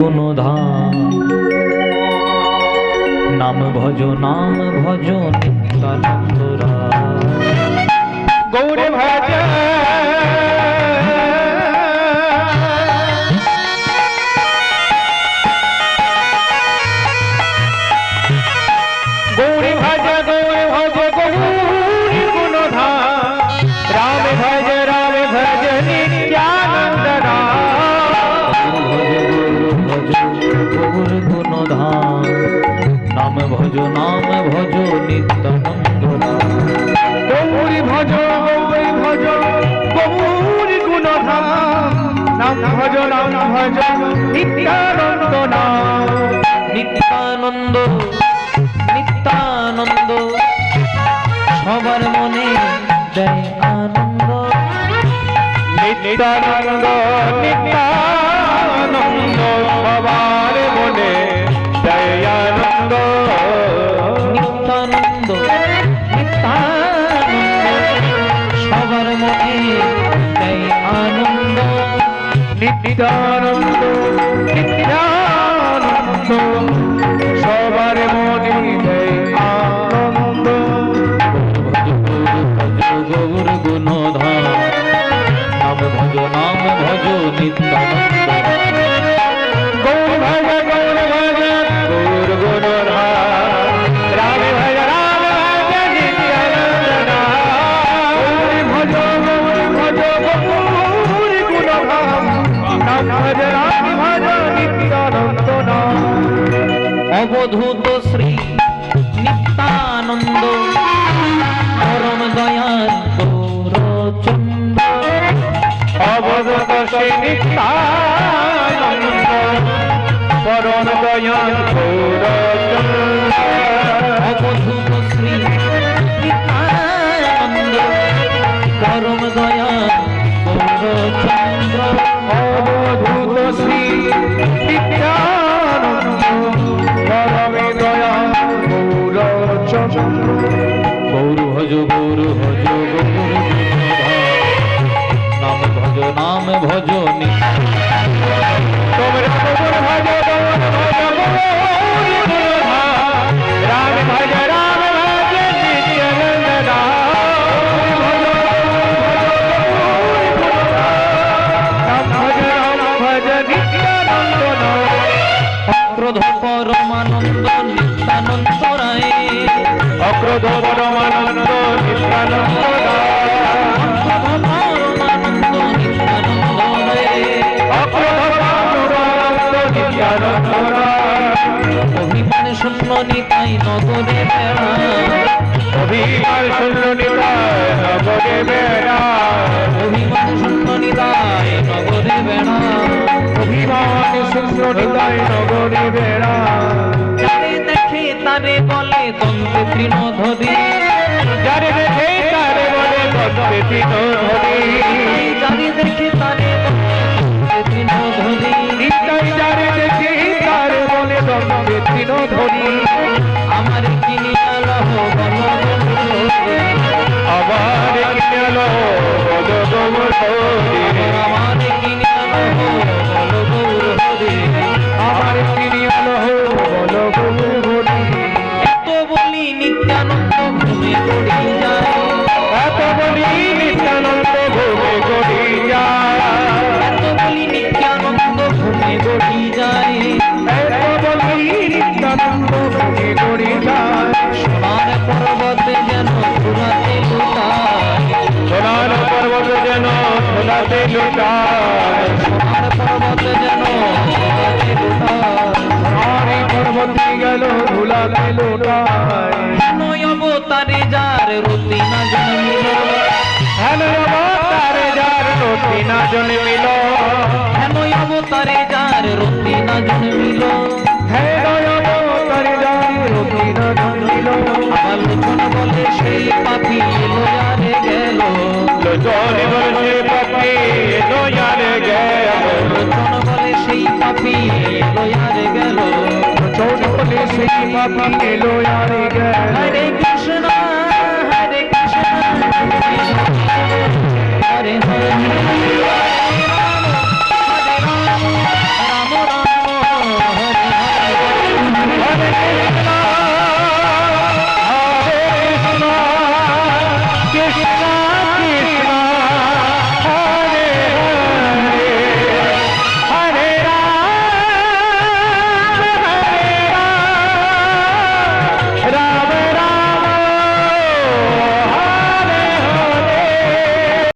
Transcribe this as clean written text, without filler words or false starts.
কোনো ধাম নাম ভজ নিত্যানন্দ গৌরে ভজ গৌরে ভজ গৌরী গুণ ধাম রাম ভজ নিত্যানন্দ গৌর গুণ ধাম নাম ভজ নিত্যানন্দ গৌরী ভজ গৌরী গুণ ধাম নাম ভজ নিত্যানন্দ নিত্যানন্দ নিত্যানন্দ সবার মনে দেয় আনন্দ নিত্যানন্দ নিত্যানন্দ সবার মনে দয়ানন্দ নিত্যানন্দ নিত্যানন্দ সবার মনে দেয় আনন্দ নিত্যানন্দ নিত্যানন্দ সবার মনে দেয় আনন্দ গৌর গুণ ধাম নাম ভজ নিত্যানন্দ গৌর ভজ গৌর গুণ ধাম রাম ভজ নিত্যানন্দ ভজ গৌরী গুণ ধাম নাম ভজ নিত্যানন্দ অবধূত শ্রী নিত্যানন্দ পরম দয়াল গৌরচন্দ্র অবধূত শ্রী নিত্যানন্দ পরম দয়াল গৌরচন্দ্র অবধূত শ্রী নিত্যানন্দ পরম দয়াল গৌরচন্দ্র অবধূত শ্রী নিত্যানন্দ পরম দয়াল গৌরচন্দ্র গৌর ভজ নাম ভজ তোমরা গৌর ভজ রাম ভজ নিত্যানন্দ ভজ নিত্যানন্দ অক্রোধ পরমানন্দ নিত্যানন্দ রায় অক্রোধ পরমানন্দ নিত্যানন্দ পরমানন্দ নিত্যানন্দ রায় অক্রোধ পরমানন্দ নিত্যানন্দ অভিমান শূন্য নিতাই নগরে বেড়া অভিমান শূন্য নিতাই নগরে বেড়া অভিমান শূন্য নিতাই নগরে বেড়া অভিমান শূন্য নিতাই নগরে বেড়া যারে দেখে তারে বলে দন্তে তৃণধরি যারে দেখে তারে বলে দন্তে তৃণধরি যারে দেখে তারে বলে তৃণধরি নিতাই যারে দেখে তারে বলে দন্তে তৃণধরি আমার কিনিয়া লহ বল আবার কিনালো বল গৌর হরি আমার কিনিয়া লহ বল গৌর হরি আমার কিনালো বল গৌর হরি এত বলি নিত্যানন্দ ঘুমে গড়ি যায় এত বলি নিত্যানন্দ ভূমে গড়ি যায় এত বলি নিত্যানন্দ ঘুমে গড়ি যায় এত বলি নিত্যানন্দ ভূমে গড়ি যায় সোনার পর্বতে যেন ঘুরাতে লুটায় সোনার পর্বত যেন সোনাতে লুটায় সোনার পর্বতে যেন ঘুরাতে লুটায় সোনারি পর্বতে গেল ধুলাতে লুটায় কেন অবতারে যার রতি না জন্মিল হেন অবতারে যার রতি না জন্মিল কেন অবতারে যার রতি না জন্মিল হেন অবতারে যার রতি না জন্মিল আলোচনা বলে সেই পাপি লয়ারে গেল লোচন বলে পাপি লয়ারে গেল আলোচনা বলে সেই পাপি লয়ারে গেল লোচন বলে সেই পাপি লয়ারে গেল আরে